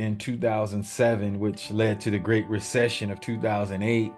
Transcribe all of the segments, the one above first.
in 2007, which led to the Great Recession of 2008.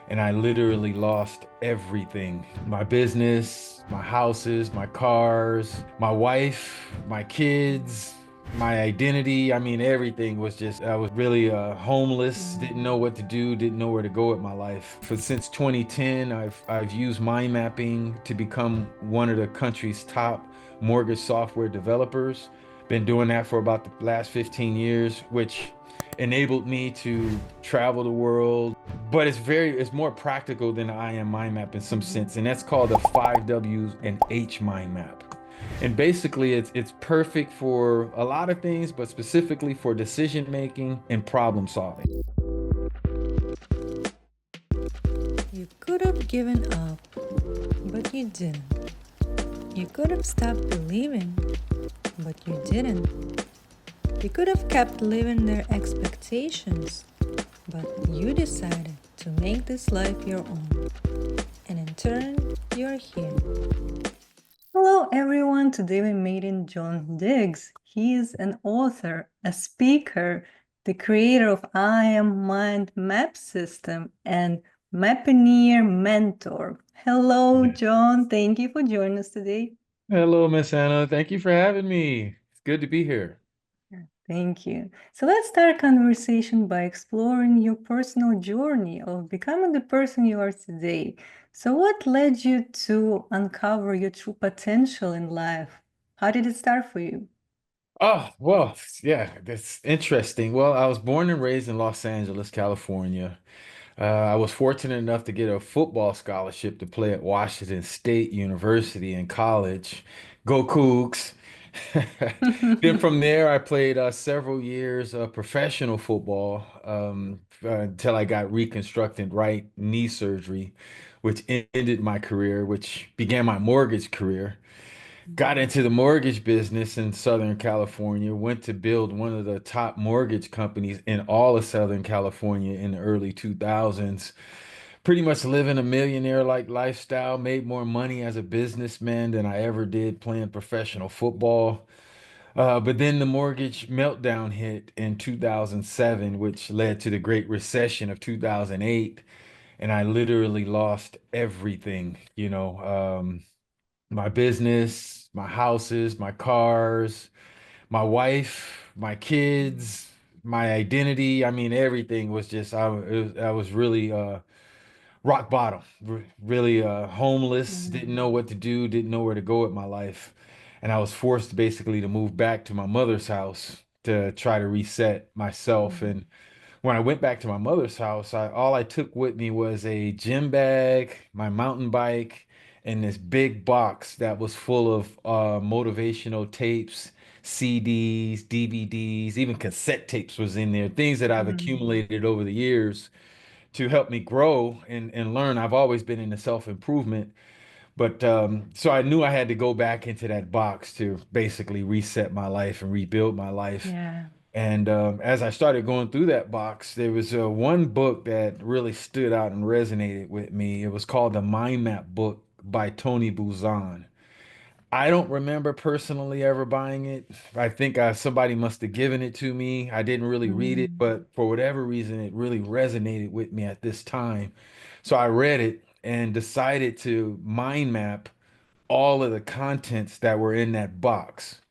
And I literally lost everything: my business, my houses, my cars, my wife, my kids, my identity. I mean, everything was just, I was really homeless, didn't know what to do, didn't know where to go with my life. For since 2010, I've used mind mapping to become one of the country's top mortgage software developers. Been doing that for about the last 15 years, which enabled me to travel the world. But it's more practical than the I am mind map in some sense, and that's called the 5 W's and H mind map. And basically it's perfect for a lot of things, but specifically for decision making and problem solving. You could have given up, but you didn't. You could have stopped believing, but you didn't. You could have kept living their expectations, but you decided to make this life your own. And in turn, you're here. Hello, everyone. Today we made in John Diggs. He is an author, a speaker, the creator of I Am Mind Map System and Mappineer Mentor. Hello, Yeah. John. Thank you for joining us today. Hello, Miss Anna. Thank you for having me. It's good to be here. Yeah, thank you. So let's start a conversation by exploring your personal journey of becoming the person you are today. So what led you to uncover your true potential in life? How did it start for you? Oh, well, yeah, that's interesting. Well, I was born and raised in Los Angeles, California. I was fortunate enough to get a football scholarship to play at Washington State University in college. Go Cougs. Then from there, I played several years of professional football until I got reconstructed right knee surgery, which ended my career, which began my mortgage career. Got into the mortgage business in Southern California, went to build one of the top mortgage companies in all of Southern California in the early 2000s. Pretty much living a millionaire-like lifestyle, made more money as a businessman than I ever did playing professional football. But then the mortgage meltdown hit in 2007, which led to the Great Recession of 2008. And I literally lost everything, my business, my houses, my cars, my wife, my kids, my identity. I mean, everything was just, I was really rock bottom, really homeless, didn't Mm, know what to do, didn't know where to go with my life. And I was forced basically to move back to my mother's house to try to reset myself. mm, And when I went back to my mother's house, all I took with me was a gym bag, my mountain bike, and this big box that was full of motivational tapes, CDs, DVDs, even cassette tapes was in there, things that I've mm, accumulated over the years to help me grow and learn. I've always been into self-improvement, but so I knew I had to go back into that box to basically reset my life and rebuild my life. yeah. And as I started going through that box, there was one book that really stood out and resonated with me. It was called the Mind Map book by Tony Buzan. I don't remember personally ever buying it. I think somebody must have given it to me. I didn't really read it, Mm, but for whatever reason, it really resonated with me at this time. So I read it and decided to mind map all of the contents that were in that box.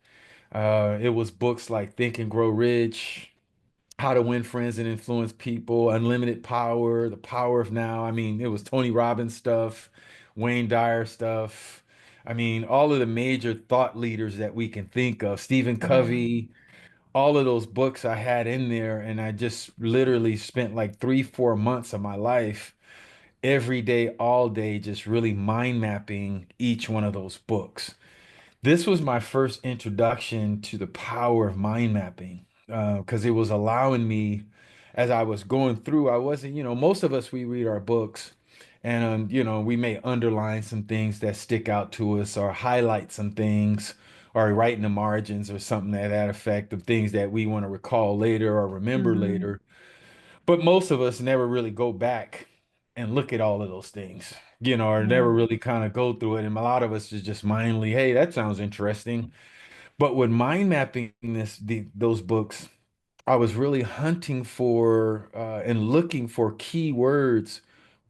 It was books like Think and Grow Rich, How to Win Friends and Influence People, Unlimited Power, The Power of Now. I mean, it was Tony Robbins stuff, Wayne Dyer stuff. I mean, all of the major thought leaders that we can think of, Stephen yeah. Covey, all of those books I had in there. And I just literally spent like 3, 4 months of my life every day, all day, just really mind mapping each one of those books. This was my first introduction to the power of mind mapping because it was allowing me, as I was going through, I wasn't, most of us, we read our books and, we may underline some things that stick out to us or highlight some things or write in the margins or something to that effect of things that we want to recall later or remember Mm, later. But most of us never really go back and look at all of those things, or yeah. never really kind of go through it. And a lot of us is just mindly, hey, that sounds interesting. But with mind mapping those books, I was really hunting for and looking for key words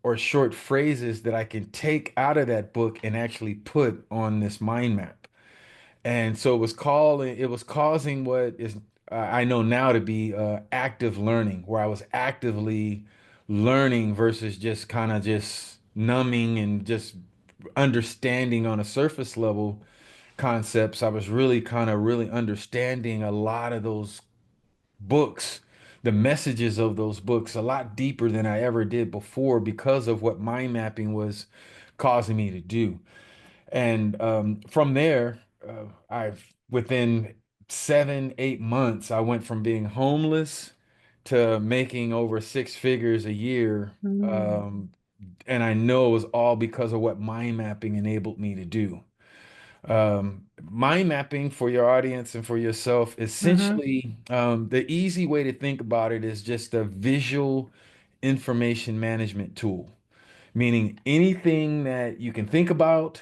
or short phrases that I can take out of that book and actually put on this mind map. And so it was causing what is I know now to be active learning, where I was actively learning versus just kind of just numbing and just understanding on a surface level concepts. I was really kind of really understanding a lot of those books, the messages of those books a lot deeper than I ever did before because of what mind mapping was causing me to do. And from there, I've within 7, 8 months, I went from being homeless to making over six figures a year. Mm. And I know it was all because of what mind mapping enabled me to do. Mind mapping for your audience and for yourself, Mm-hmm. essentially, the easy way to think about it is just a visual information management tool, meaning anything that you can think about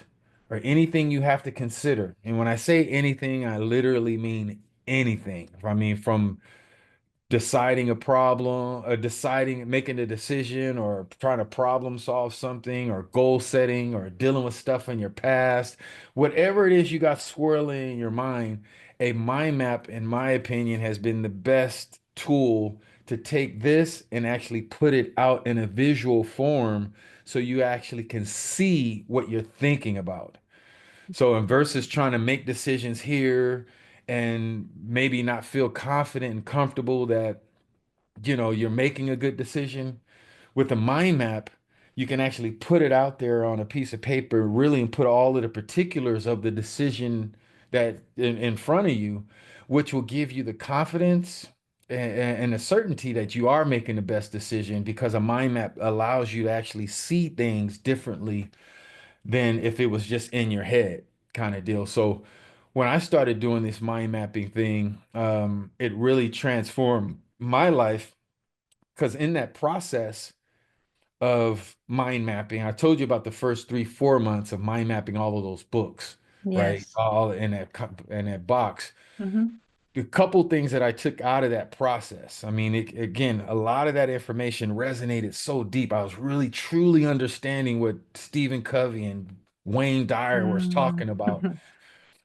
or anything you have to consider. And when I say anything, I literally mean anything. I mean, from deciding a problem, deciding, making a decision, or trying to problem solve something, or goal setting, or dealing with stuff in your past, whatever it is you got swirling in your mind, a mind map, in my opinion, has been the best tool to take this and actually put it out in a visual form so you actually can see what you're thinking about. So, in versus trying to make decisions here and maybe not feel confident and comfortable that you're making a good decision with a mind map, you can actually put it out there on a piece of paper, really, and put all of the particulars of the decision that in front of you, which will give you the confidence and the certainty that you are making the best decision because a mind map allows you to actually see things differently than if it was just in your head kind of deal. So when I started doing this mind mapping thing, it really transformed my life because in that process of mind mapping, I told you about the first 3, 4 months of mind mapping all of those books, right? Yes. All in that box. Mm-hmm. The couple things that I took out of that process. I mean, again, a lot of that information resonated so deep. I was really truly understanding what Stephen Covey and Wayne Dyer was Mm. talking about.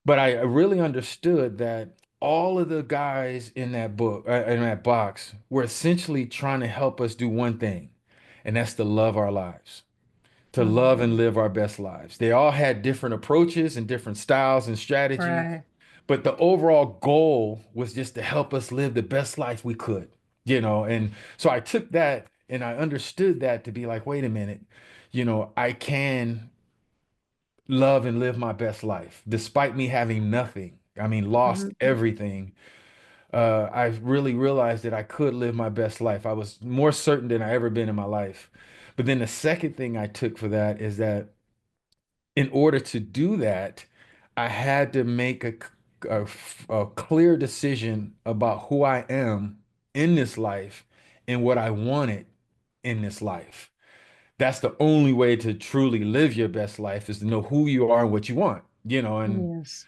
But I really understood that all of the guys in that book, in that box, were essentially trying to help us do one thing, and that's to love our lives, to love Mm. and live our best lives. They all had different approaches and different styles and strategies, Right. but the overall goal was just to help us live the best life we could, And so I took that and I understood that to be like, wait a minute, I can love and live my best life despite me having nothing. I mean, lost Mm-hmm. everything. I really realized that I could live my best life. I was more certain than I ever been in my life. But then the second thing I took for that is that in order to do that, I had to make a, a clear decision about who I am in this life and what I wanted in this life. That's the only way to truly live your best life is to know who you are and what you want. And Yes.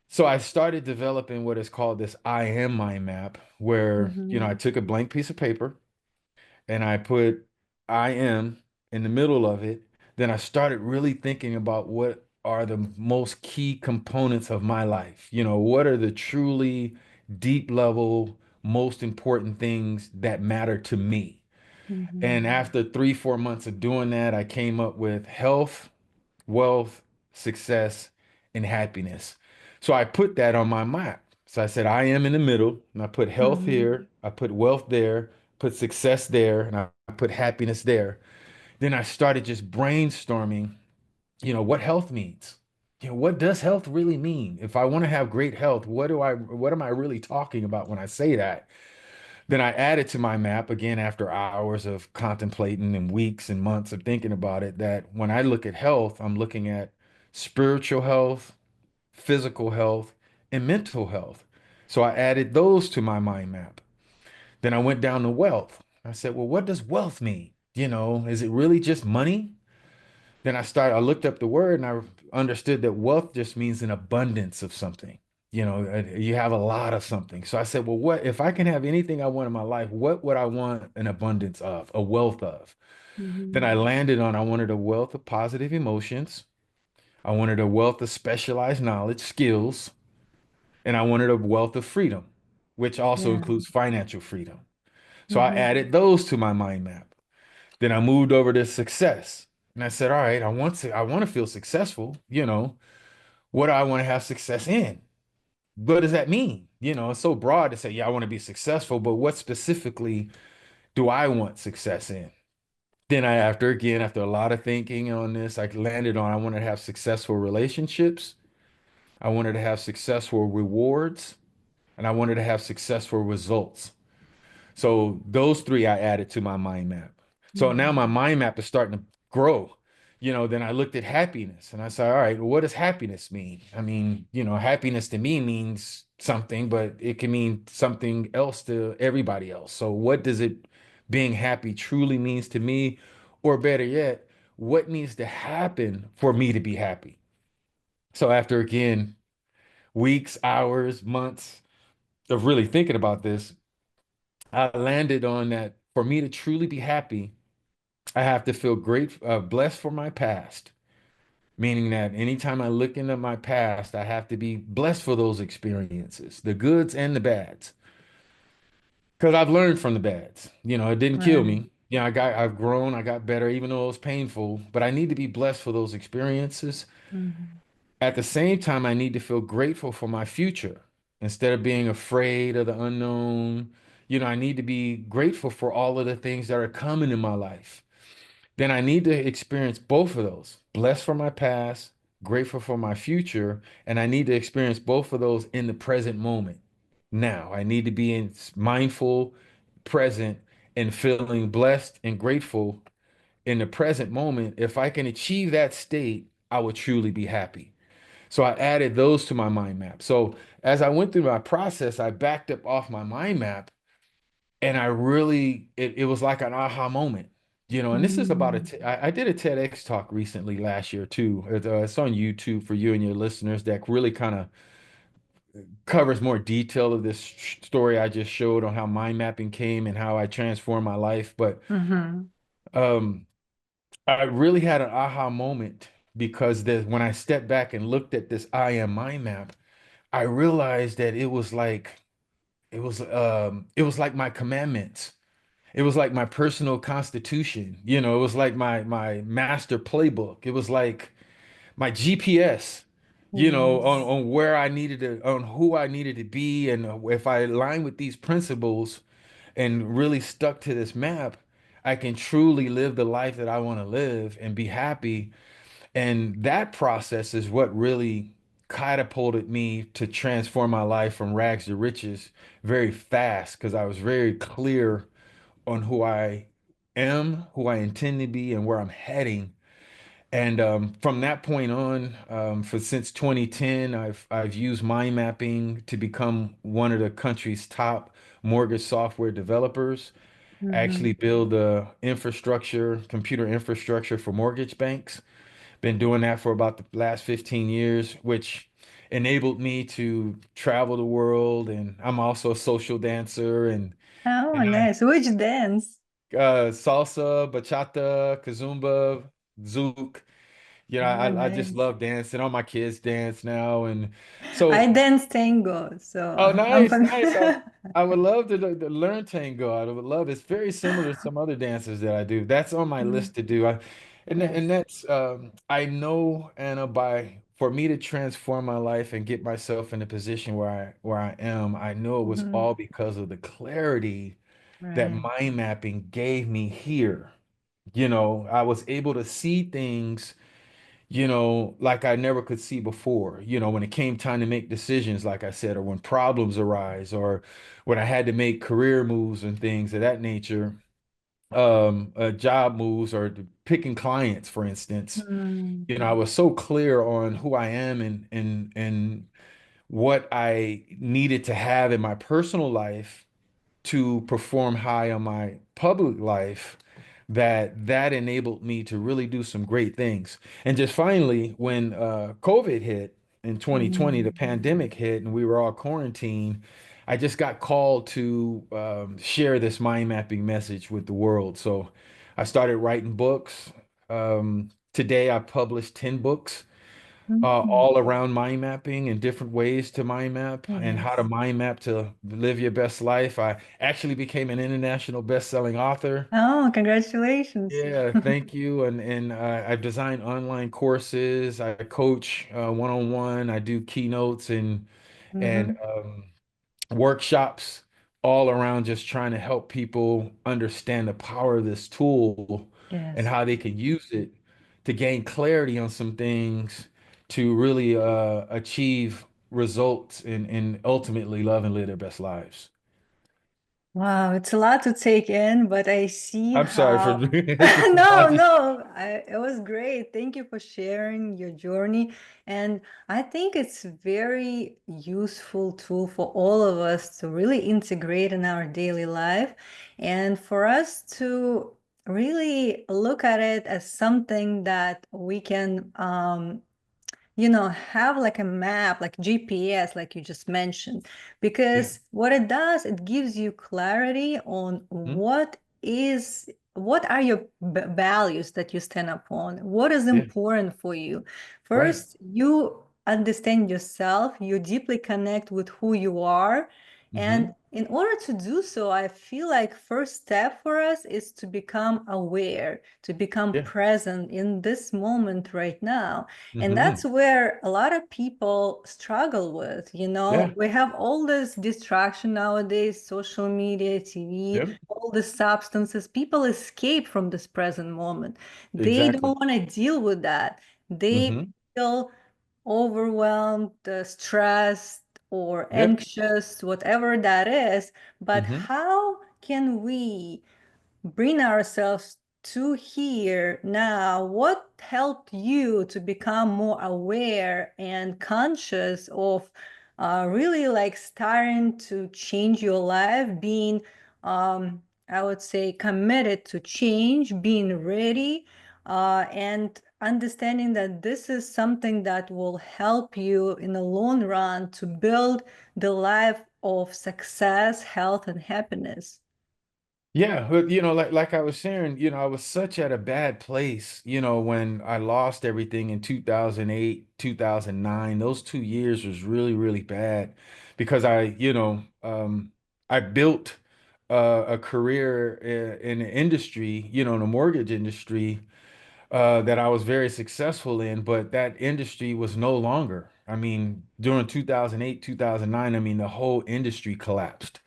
so I started developing what is called this I am mind map, where, Mm-hmm. I took a blank piece of paper and I put I am in the middle of it. Then I started really thinking about what are the most key components of my life. What are the truly deep level, most important things that matter to me? Mm-hmm. And after 3, 4 months of doing that, I came up with health, wealth, success, and happiness. So I put that on my map. So I said, I am in the middle, and I put health Mm-hmm. here, I put wealth there, put success there, and I put happiness there. Then I started just brainstorming, what health means. What does health really mean? If I want to have great health, what am I really talking about when I say that? Then I added to my map again after hours of contemplating and weeks and months of thinking about it that when I look at health, I'm looking at spiritual health, physical health, and mental health. So I added those to my mind map. Then I went down to wealth. I said, well, what does wealth mean? Is it really just money? I looked up the word and I understood that wealth just means an abundance of something. You have a lot of something. So I said, well, what if I can have anything I want in my life, what would I want an abundance of, a wealth of? Then I Mhm. landed on I wanted a wealth of positive emotions. I wanted a wealth of specialized knowledge, skills, and I wanted a wealth of freedom, which also Yeah. includes financial freedom. So I Mhm. added those to my mind map. Then I moved over to success. And I said, all right, I want to feel successful. What do I want to have success in? What does that mean? It's so broad to say, yeah, I want to be successful, but what specifically do I want success in? Then after a lot of thinking on this, I landed on I wanted to have successful relationships. I wanted to have successful rewards, and I wanted to have successful results. So those three I added to my mind map. So now Mhm. my mind map is starting to grow. Then I looked at happiness and I said, all right, well, what does happiness mean? I mean, happiness to me means something, but it can mean something else to everybody else. So what does it being happy truly means to me? Or better yet, what needs to happen for me to be happy? So after again, weeks, hours, months of really thinking about this, I landed on that for me to truly be happy, I have to feel blessed for my past. Meaning that anytime I look into my past, I have to be blessed for those experiences, the goods and the bads. Because I've learned from the bads. It didn't kill Right. me. I've grown, I got better, even though it was painful. But I need to be blessed for those experiences. Mhm. At the same time, I need to feel grateful for my future instead of being afraid of the unknown. I need to be grateful for all of the things that are coming in my life. Then I need to experience both of those. Blessed for my past, grateful for my future, and I need to experience both of those in the present moment. Now, I need to be mindful, present, and feeling blessed and grateful in the present moment. If I can achieve that state, I will truly be happy. So I added those to my mind map. So as I went through my process, I backed up off my mind map and it was like an aha moment, and this is about Mm. I did a TEDx talk recently last year too. It's on YouTube for you and your listeners that really kind of covers more detail of this story I just showed on how mind mapping came and how I transformed my life. But Mhm. um, I really had an aha moment because when I stepped back and looked at this I am mind map, I realized that it was like my commandments. It was like my personal constitution. It was like my master playbook. It was like my GPS, Yes. on where I needed to, on who I needed to be. And if I align with these principles and really stuck to this map, I can truly live the life that I want to live and be happy. And that process is what really catapulted me to transform my life from rags to riches very fast because I was very clear on who I am, who I intend to be, and where I'm heading. And from that point on, for since 2010, I've used mind mapping to become one of the country's top mortgage software developers. I actually Mhm. build the infrastructure, computer infrastructure for mortgage banks. Been doing that for about the last 15 years, which enabled me to travel the world. And I'm also a social dancer, and Oh, and nice. Which dance? salsa, bachata, kazumba, zouk. Oh, I just nice. love dancing. All my kids dance now, and so I dance tango, so oh, I'm nice, nice. I familiar. I would love to learn tango. I would love. It's very similar to some other dances that I do. That's on my Mm, list to do. yes. And that's I know, Anna, by for me to transform my life and get myself in a position where I am, I know it was Mhm. all because of the clarity that Right. mind mapping gave me here. I was able to see things, like I never could see before. When it came time to make decisions, like I said, or when problems arise, or when I had to make career moves and things of that nature, job moves or picking clients, for instance. Mm. I was so clear on who I am and what I needed to have in my personal life to perform high on my public life that enabled me to really do some great things. And just finally, when COVID hit, in 2020, the Mm. pandemic hit and we were all quarantined, I just got called to share this mind mapping message with the world. So I started writing books. Today I published 10 books Mm. all around mind mapping and different ways to mind map and how to Yes. mind map to live your best life. I actually became an international best-selling author. Oh, congratulations. Yeah, thank you. And I've designed online courses. I coach one-on-one. I do keynotes and Mm-hmm. workshops all around just trying to help people understand the power of this tool and Yes. how they can use it to gain clarity on some things to really achieve results and ultimately love and live their best lives. Wow, it's a lot to take in, but I see I'm sorry for how. I No, just no, it was great. Thank you for sharing your journey. And I think it's very useful tool for all of us to really integrate in our daily life and for us to really look at it as something that we can have like a map, like GPS, like you just mentioned, yeah. because what it does, it gives you clarity on Mhm. what are your values that you stand upon, what is Yeah. important for you. Right. First, you understand yourself, you deeply connect with who you are, and Hmm. in order to do so, I feel like first step for us is to become aware, to become Yeah. present in this moment right now. And that's Hmm. where a lot of people struggle with. Yeah. We have all this distraction nowadays, social media, TV, Yep. all the substances. People escape from this present moment. They Exactly. don't want to deal with that. They Hmm. feel overwhelmed, stressed, or Yep. anxious, whatever that is. But Hmm. how can we bring ourselves to here now? What helped you to become more aware and conscious of really like starting to change your life, being, I would say, committed to change, being ready, and understanding that this is something that will help you in the long run to build the life of success, health, and happiness? Yeah, but like I was sharing, I was such at a bad place, when I lost everything in 2008, 2009. Those 2 years was really, really bad because I built a career in the industry, in the mortgage industry, that I was very successful in, but that industry was no longer. I mean, during 2008, 2009, I mean, the whole industry collapsed.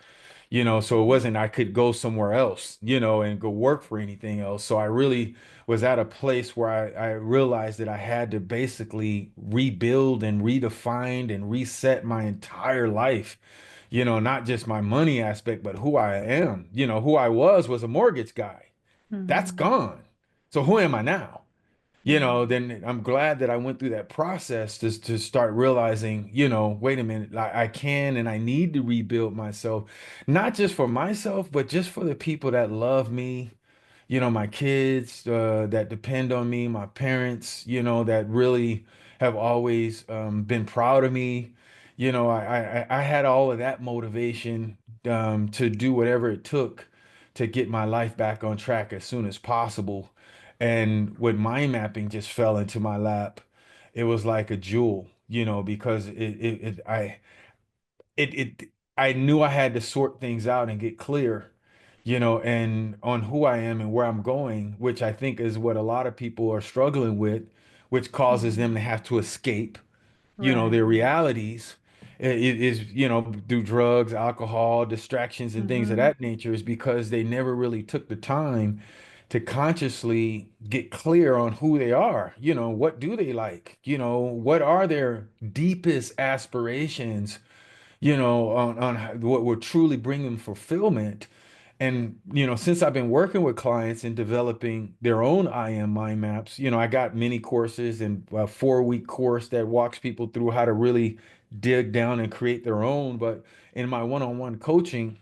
So it wasn't I could go somewhere else, and go work for anything else. So I really was at a place where I realized that I had to basically rebuild and redefine and reset my entire life, not just my money aspect, but who I am. Who I was a mortgage guy. That's Mhm. gone. So who am I now? Yeah. Then I'm glad that I went through that process to start realizing, wait a minute, I can and I need to rebuild myself, not just for myself, but just for the people that love me, my kids that depend on me, my parents, that really have always been proud of me. I had all of that motivation to do whatever it took to get my life back on track as soon as possible. And when mind mapping just fell into my lap, it was like a jewel, because it I knew I had to sort things out and get clear, and on who I am and where I'm going, which I think is what a lot of people are struggling with, which causes them to Mhm. have to escape, their Right. realities. It is, through drugs, alcohol, distractions, and things of Hmm. that nature, is because they never really took the time to consciously get clear on who they are. What do they like? What are their deepest aspirations? On what will truly bring them fulfillment. And, since I've been working with clients and developing their own IM mind maps, I got many courses and a 4-week course that walks people through how to really dig down and create their own. But in my one-on-one coaching,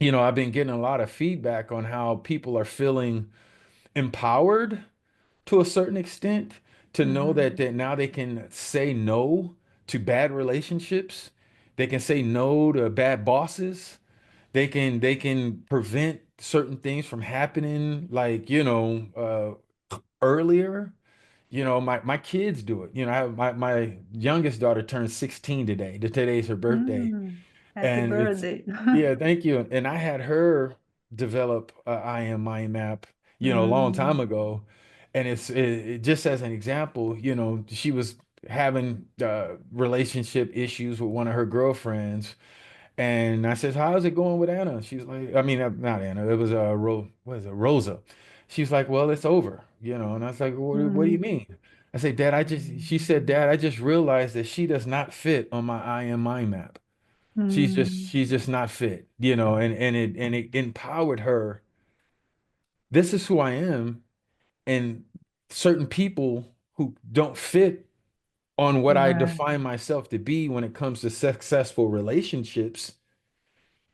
I've been getting a lot of feedback on how people are feeling empowered to a certain extent to know that, Hmm. now they can say no to bad relationships. They can say no to bad bosses. They can prevent certain things from happening, like, earlier. My kids do it. My youngest daughter turned 16 today. Today's her birthday. Mm, happy And it's, birthday. yeah, thank you. And I had her develop a I am mind map, a long time Mm, ago. And it just as an example, she was having relationship issues with one of her girlfriends. And I said, "How's it going with Anna?" She's like, I mean, not Anna, it was what is it, Rosa. She's like, "Well, it's over, And I was like, what do you mm, mean?" I said, she said, "Dad, I just realized that she does not fit on my I am mind map." mm, She's just not fit, and it empowered her. This is who I am, and certain people who don't fit on what I right. define myself to be when it comes to successful relationships,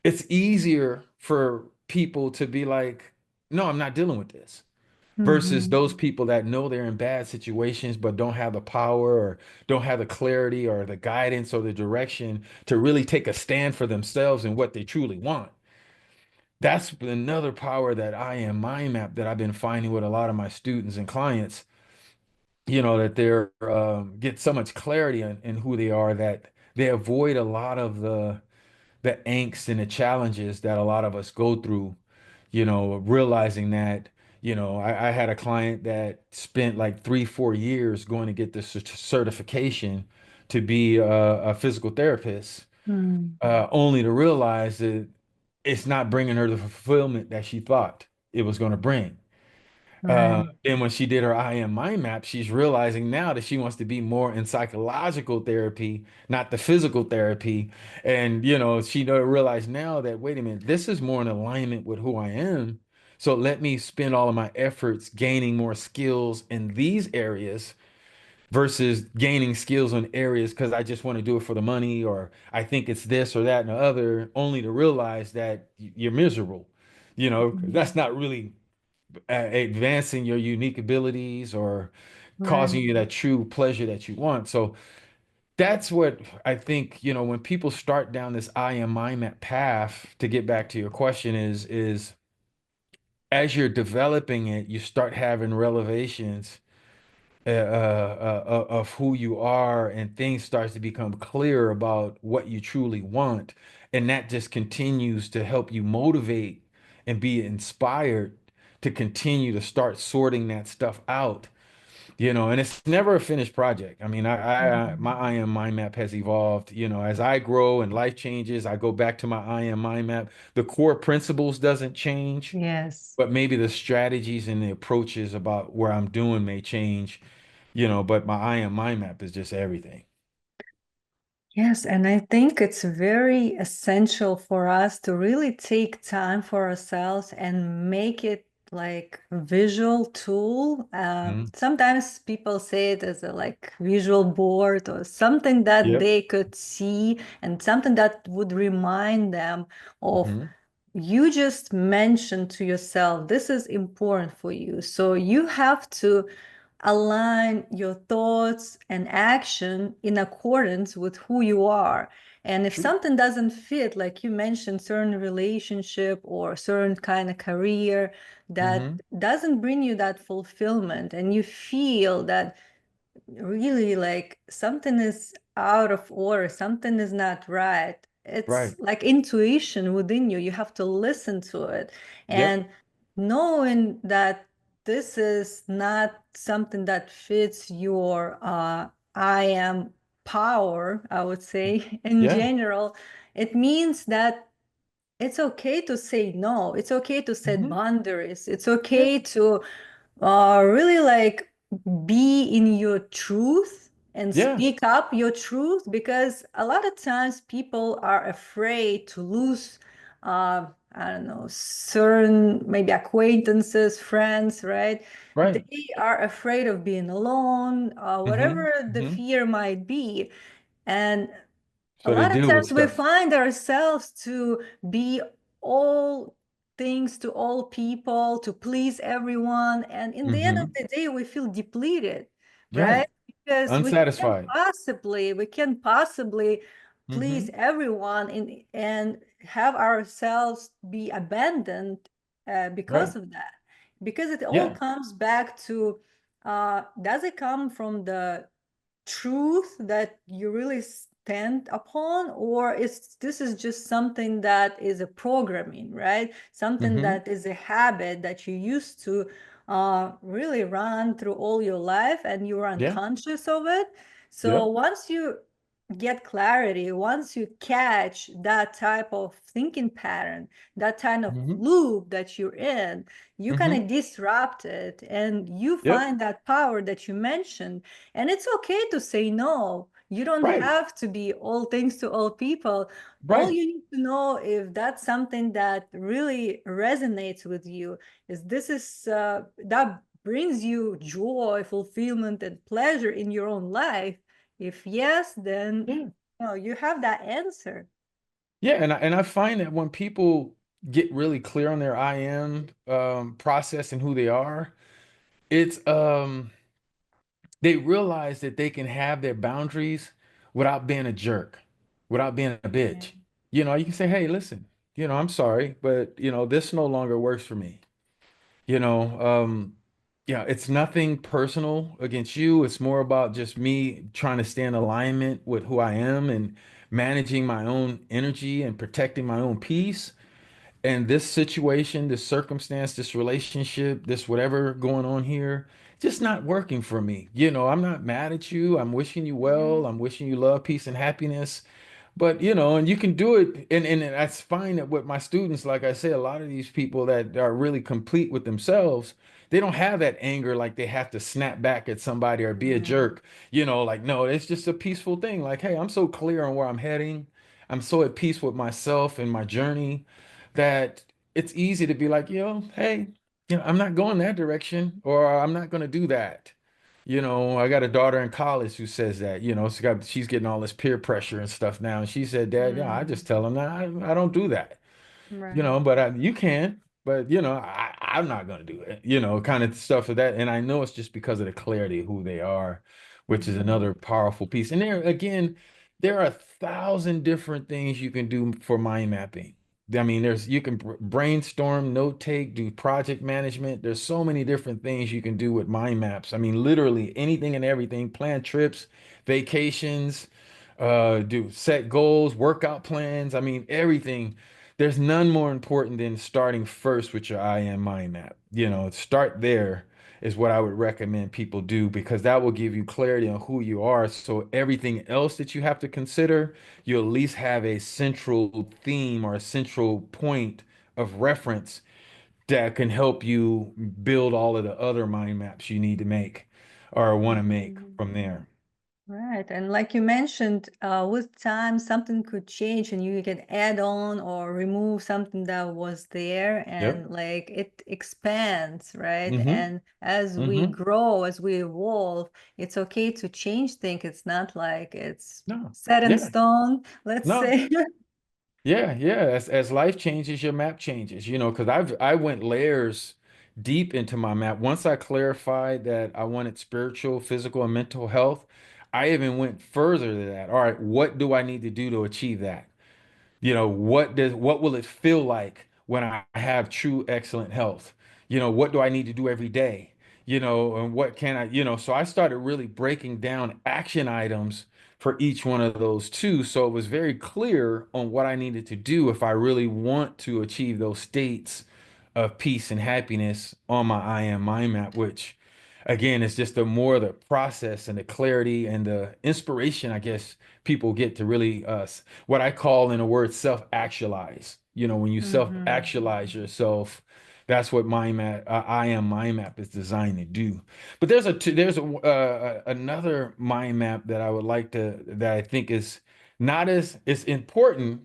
it's easier for people to be like, "No, I'm not dealing with this." Versus Mm-hmm. those people that know they're in bad situations but don't have the power or don't have the clarity or the guidance or the direction to really take a stand for themselves and what they truly want. That's another power that I am mind map that I've been finding with a lot of my students and clients, that they're get so much clarity in who they are that they avoid a lot of the angst and the challenges that a lot of us go through, realizing that, I had a client that spent like 3, 4 years going to get this certification to be a physical therapist, Mm, only to realize that it's not bringing her the fulfillment that she thought it was going to bring. right. Then when she did her I am mind map, she's realizing now that she wants to be more in psychological therapy, not the physical therapy. And she realized now that, wait a minute, this is more in alignment with who I am. So let me spend all of my efforts gaining more skills in these areas versus gaining skills on areas because I just want to do it for the money, or I think it's this or that and the other, only to realize that you're miserable. 'Cause that's not really advancing your unique abilities or Right. causing you that true pleasure that you want. So that's what I think, when people start down this I am mind map path, to get back to your question, is as you're developing it, you start having revelations of who you are, and things starts to become clear about what you truly want. And that just continues to help you motivate and be inspired to continue to start sorting that stuff out. And it's never a finished project. I mean, my Mhm. I am mind map has evolved. As I grow and life changes, I go back to my I am mind map. The core principles doesn't change, Yes. but maybe the strategies and the approaches about where I'm doing may change, but my I am mind map is just everything. Yes, and I think it's very essential for us to really take time for ourselves and make it like a visual tool. Mhm. Sometimes people say it as a like visual board or something that Yep. they could see and something that would remind them of Hmm. you just mentioned to yourself, this is important for you. So you have to align your thoughts and action in accordance with who you are. And if True. something doesn't fit, like you mentioned, certain relationship or certain kind of career that Hmm. doesn't bring you that fulfillment, and you feel that really like something is out of order, something is not right. It's Right. like intuition within you. You have to listen to it. Yep. And knowing that this is not something that fits your I am power, I would say, in Yeah. general, it means that it's okay to say no. It's okay to set Hmm. boundaries. It's Yep. okay to really like be in your truth and Yeah. speak up your truth, because a lot of times people are afraid to lose I don't know, certain maybe acquaintances, friends, right? Right. They are afraid of being alone, Hmm. whatever the Hmm. fear might be. And a So they lot of deal with times we stuff. find ourselves to be all things to all people, to please everyone. And in the end of Hmm. the day, we feel depleted, Right. right? because unsatisfied. we can possibly please Hmm. everyone and have ourselves be abandoned because Right. of that. Because it all Yeah. comes back to, does it come from the truth that you really stand upon, or is this is just something that is a programming, right? Something Hmm. that is a habit that you used to really run through all your life and you're Yeah. unconscious of it. So Yep. once you get clarity, once you catch that type of thinking pattern, that kind of Hmm. loop that you're in, you kind Hmm. of disrupt it and you Yep. find that power that you mentioned. And it's okay to say no. You don't Right. have to be all things to all people. All Right. you need to know, if that's something that really resonates with you, is this is that brings you joy, fulfillment, and pleasure in your own life. If yes, then Yeah. you have that answer. Yeah. And I find that when people get really clear on their I am process and who they are, it's they realize that they can have their boundaries without being a jerk, without being a Yeah. bitch. You can say, hey, listen, I'm sorry, but this no longer works for me. You know, yeah, it's nothing personal against you. It's more about just me trying to stay in alignment with who I am and managing my own energy and protecting my own peace. And this situation, this circumstance, this relationship, this whatever going on here, just not working for me. I'm not mad at you. I'm wishing you well. I'm wishing you love, peace, and happiness. But and you can do it, and that's fine that with my students, like I say, a lot of these people that are really complete with themselves, they don't have that anger like they have to snap back at somebody or be a Yeah. jerk. Like no, it's just a peaceful thing. Like, hey, I'm so clear on where I'm heading. I'm so at peace with myself and my journey that it's easy to be like, hey, I'm not going that direction, or I'm not going to do that. I got a daughter in college who says that, she's getting all this peer pressure and stuff now. And she said, Dad, I just Mm, tell them that I don't do that, right. but you can, but I'm not going to do it, kind of stuff of that. And I know it's just because of the clarity of who they are, which is Mhm. another powerful piece. And there are 1,000 different things you can do for mind mapping. I mean, you can brainstorm, note take, do project management. There's so many different things you can do with mind maps. I mean, literally anything and everything, plan trips, vacations, do set goals, workout plans. I mean, everything. There's none more important than starting first with your I am mind map. Start there is what I would recommend people do because that will give you clarity on who you are. So everything else that you have to consider, you at least have a central theme or a central point of reference that can help you build all of the other mind maps you need to make or want to make Mhm. from there. Right. And like you mentioned, with time, something could change and you can add on or remove something that was there, Yep. and like it expands, right? Mm-hmm. And as we Mm-hmm. grow, as we evolve, it's okay to change things. It's not like it's No. set in Yeah. stone, let's No. say. Yeah, yeah. As life changes, your map changes, because I went layers deep into my map. Once I clarified that I wanted spiritual, physical, and mental health, I even went further than that. All right, what do I need to do to achieve that? What will it feel like when I have true excellent health? What do I need to do every day? And what can so I started really breaking down action items for each one of those too. So it was very clear on what I needed to do if I really want to achieve those states of peace and happiness on my I am mind map, which again, it's just the more the process and the clarity and the inspiration, I guess, people get to really what I call in a word self-actualize. When you Hmm. self-actualize yourself, that's what I am mind map is designed to do. But there's another mind map that I would like to that I think is not as it's important,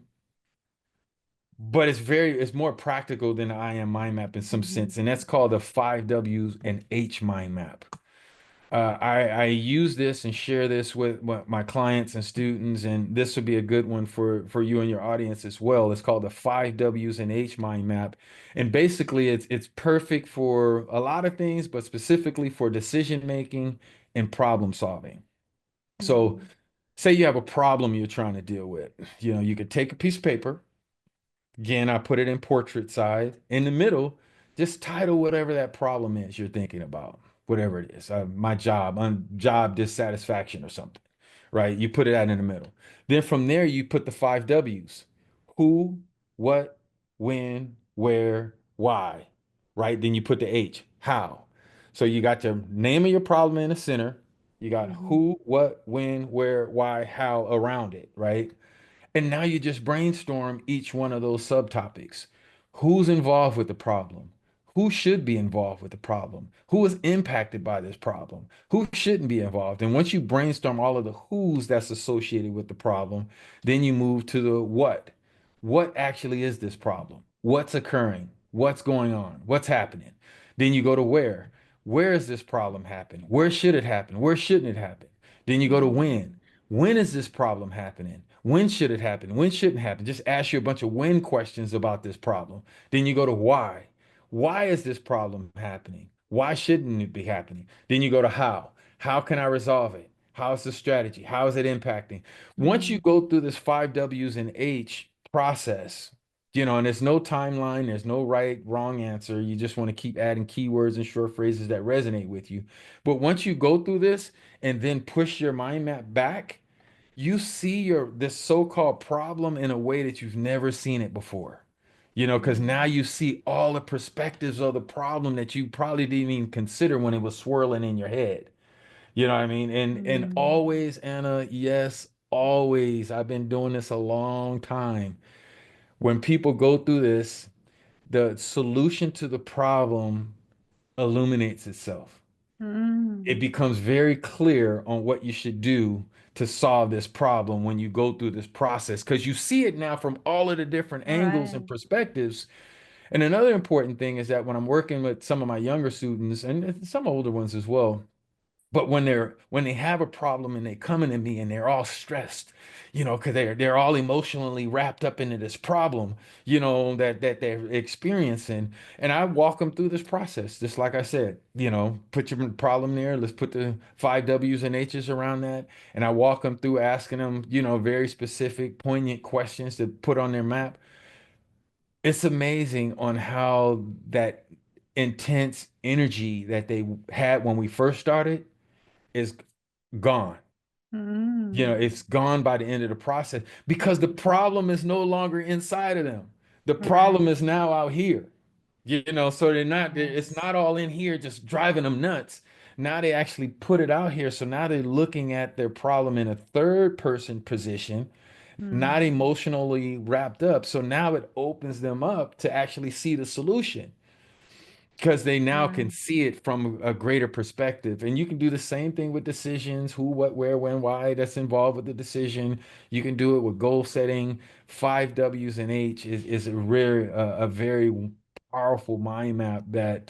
but it's more practical than the I am mind map in some Hmm. sense, and that's called the 5 W's and H mind map. I use this and share this with my clients and students, and this would be a good one for you and your audience as well. It's called the 5 W's and H mind map, and basically it's perfect for a lot of things, but specifically for decision making and problem solving. So Mm. say you have a problem you're trying to deal with. You could take a piece of paper. Again, I put it in portrait side. In the middle, just title whatever that problem is you're thinking about, whatever it is. My job, job dissatisfaction or something, right? You put it out in the middle. Then from there, you put the five W's: who, what, when, where, why, right? Then you put the H, how. So you got your name of your problem in the center. You got Mhm. who, what, when, where, why, how around it, right? And now you just brainstorm each one of those subtopics. Who's involved with the problem? Who should be involved with the problem? Who is impacted by this problem? Who shouldn't be involved? And once you brainstorm all of the who's that's associated with the problem, then you move to the what. What actually is this problem? What's occurring? What's going on? What's happening? Then you go to where. Where is this problem happening? Where should it happen? Where shouldn't it happen? Then you go to Mm. when. When is this problem happening? When should it happen? When shouldn't it happen? Just ask you a bunch of when questions about this problem. Then you go to why. Why is this problem happening? Why shouldn't it be happening? Then you go to how. How can I resolve it? How's the strategy? How is it impacting? Once you Mm. go through this five W's and H process, and there's no timeline, there's no right, wrong answer. You just want to keep adding keywords and short phrases that resonate with you. But once you go through this and then push your mind map back, you see this so-called problem in a way that you've never seen it before. Because now Mm. you see all the perspectives of the problem that you probably didn't even consider when it was swirling in your head. You know what I mean? And Mm. always, Anna, yes, always. I've been doing this a long time. When people go through this, the solution to the problem illuminates itself. It Mm. becomes very clear on what you should do to solve this problem when you go through this process because you see it now from all of the different angles and Right. perspectives. And another important thing is that when I'm working with some of my younger students and some older ones as well, but when they have a problem and they come into me and they're all stressed, because they're all emotionally wrapped up into this problem, that they're experiencing, and I walk them through this process, just like I said, put your problem there. Let's put the five W's and H's around that, and I walk them through asking them, very specific, poignant questions to put on their map. It's amazing on how that intense energy that they had when we first started is gone. Mm. It's gone by the end of the process because the problem is no longer inside of them. The problem Right. is now out here. So it's Yes. not all in here just driving them nuts. Now they actually put it out here. So now they're looking at their problem in a third person position, not Mm. emotionally wrapped up. So now it opens them up to actually see the solution because they now can Right. see it from a greater perspective. And you can do the same thing with decisions: who, what, where, when, why that's involved with the decision. You can do it with goal setting. Five W's and H is a very powerful mind map that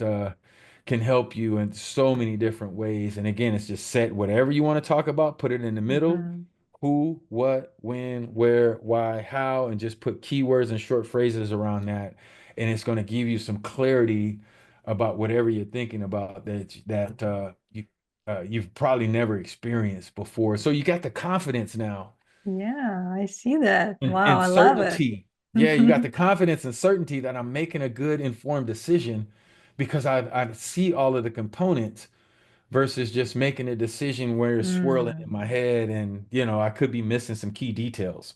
can help you in so many different ways. And again, it's just set whatever you want to talk about, put it in the middle: Mhm. who, what, when, where, why, how, and just put keywords and short phrases around that. And it's going to give you some clarity about whatever you're thinking about you've probably never experienced before. So you got the confidence now Yeah, I see that. Wow, and I love it. certainty. Yeah, you got the confidence and certainty that I'm making a good informed decision because I see all of the components versus just making a decision where it's swirling Mm. in my head and I could be missing some key details.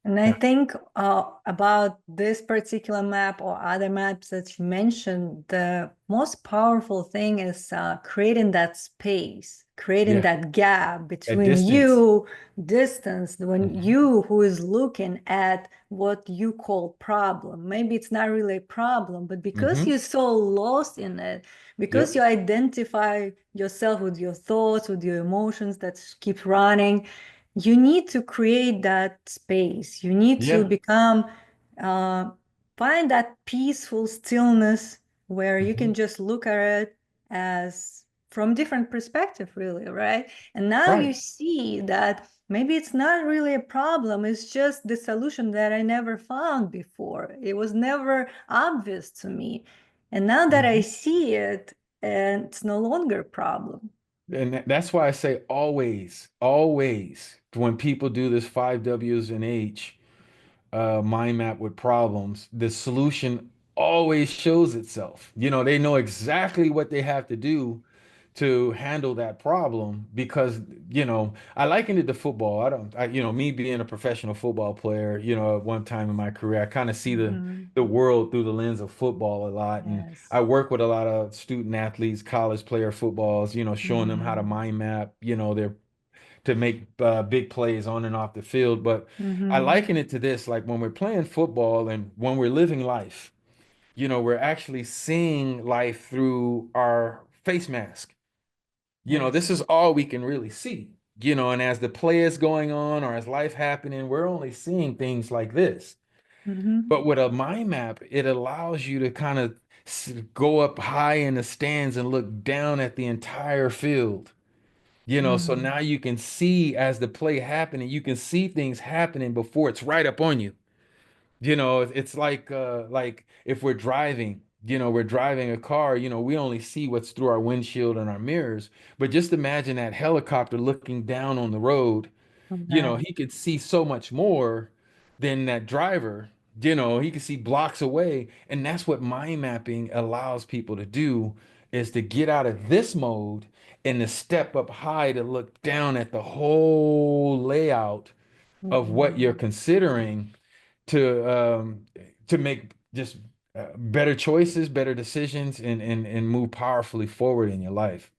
And I Yeah. think about this particular map or other maps that you mentioned, the most powerful thing is creating that space, creating Yeah. that gap At between distance. you, distance, when Hmm. you who is looking at what you call problem. Maybe it's not really a problem, but because Hmm. you're so lost in it, because Yep. you identify yourself with your thoughts, with your emotions that keep running, you need to create that space. You need to Yeah. become, uh, find that peaceful stillness where you Hmm. can just look at it as from different perspective, really, right? And now you Right. see that maybe it's not really a problem. It's just the solution that I never found before. It was never obvious to me. And now that I Hmm. see it, and it's no longer a problem. And that's why I say always, always, when people do this five W's and H mind map with problems, the solution always shows itself. They know exactly what they have to do to handle that problem because, I likened it to football. Me being a professional football player, at one time in my career, I kind of see Hmm. the world through the lens of football a lot. And Yes. I work with a lot of student athletes, college player footballs, showing them how to Hmm. mind map, their to make big plays on and off the field. But I Hmm. liken it to this, like when we're playing football and when we're living life, we're actually seeing life through our face mask. This Yes. is all we can really see. And as the play is going on or as life happening, we're only seeing things like this. Hmm. But with a mind map, it allows you to kind of go up high in the stands and look down at the entire field. So Mm. now you can see as the play happening, you can see things happening before it's right up on you. It's like if we're driving a car, we only see what's through our windshield and our mirrors. But just imagine that helicopter looking down on the road. Right. He could see so much more than that driver. He could see blocks away. And that's what mind mapping allows people to do is to get out of this mode and to step up high to look down at the whole layout of what you're Mhm. considering to to make just better choices, better decisions, and move powerfully forward in your life.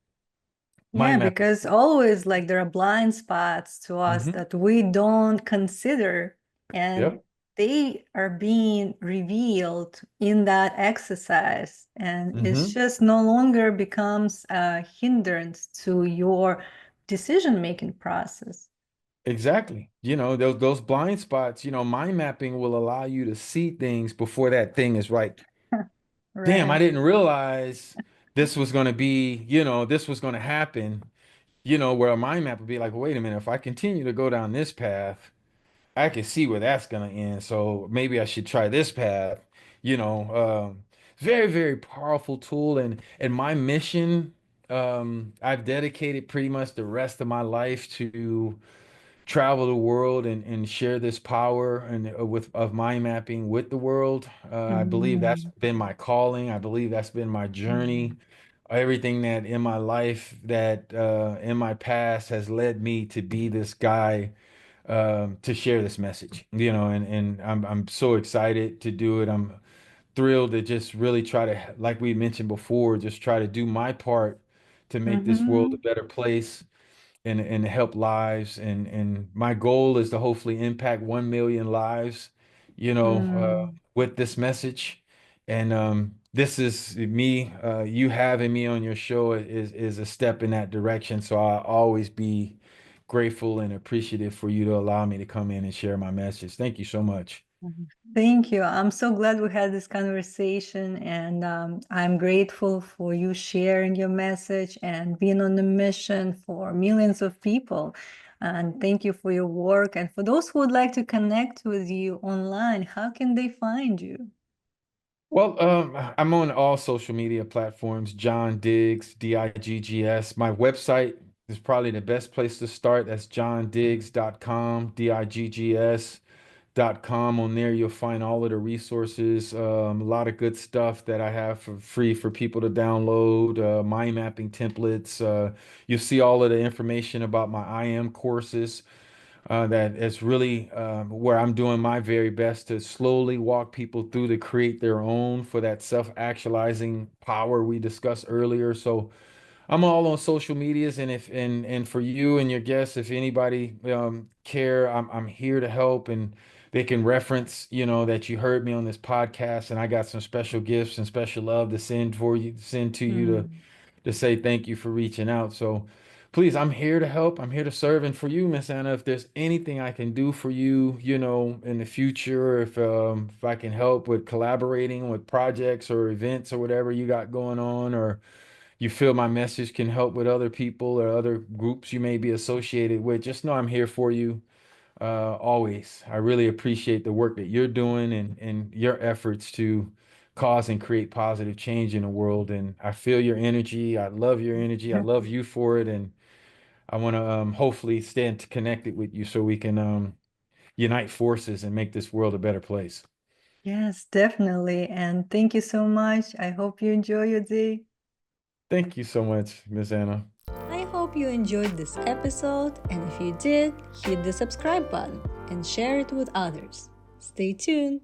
Yeah, Mind mapping. because always like there are blind spots to us Hmm. that we don't consider, and Yep. they are being revealed in that exercise. And it's Hmm. just no longer becomes a hindrance to your decision-making process. Exactly. Those blind spots, mind mapping will allow you to see things before that thing is right. Damn, I Right. didn't realize this was going to be, this was going to happen, where a mind map would be like, wait a minute, if I continue to go down this path, I can see where that's going to end. So maybe I should try this path, you know. Very, very powerful tool. And my mission, I've dedicated pretty much the rest of my life to travel the world and share this power and with of mind mapping with the world. I believe that's Mhm. been my calling. I believe that's been my journey. Mhm. Everything that in my life that in my past has led me to be this guy to share this message. And I'm so excited to do it. I'm thrilled to just really try to, like we mentioned before, just try to do my part to make this world a Mhm. better place and help lives. And my goal is to hopefully impact 1 million lives, Mm. with this message. And this is me, you having me on your show is a step in that direction. So I'll always be grateful and appreciative for you to allow me to come in and share my message. Thank you so much. Mhm. Thank you. I'm so glad we had this conversation, and I'm grateful for you sharing your message and being on a mission for millions of people. And thank you for your work. And for those who would like to connect with you online, how can they find you? Well, I'm on all social media platforms, John Diggs, Diggs. My website is probably the best place to start. That's johndiggs.com, Diggs.com. On there, you'll find all of the resources, a lot of good stuff that I have for free for people to download, mind mapping templates. You'll see all of the information about my IM courses that it's really where I'm doing my very best to slowly walk people through to create their own for that self-actualizing power we discussed earlier. So I'm all on social medias, and if and for you and your guests, if anybody care, I'm here to help, and they can reference, that you heard me on this podcast, and I got some special gifts and special love to send to you Mm. to say thank you for reaching out. So please, I'm here to help. I'm here to serve. And for you, Miss Anna, if there's anything I can do for you, in the future, if I can help with collaborating with projects or events or whatever you got going on, or you feel my message can help with other people or other groups you may be associated with, just know I'm here for you. Always. I really appreciate the work that you're doing and your efforts to cause and create positive change in the world. And I feel your energy. I love your energy. I love you for it. And I want to hopefully stay connected with you so we can unite forces and make this world a better place. Yes, definitely. And thank you so much. I hope you enjoy your day. Thank you so much, Miss Anna. I hope you enjoyed this episode, and if you did, hit the subscribe button and share it with others. Stay tuned.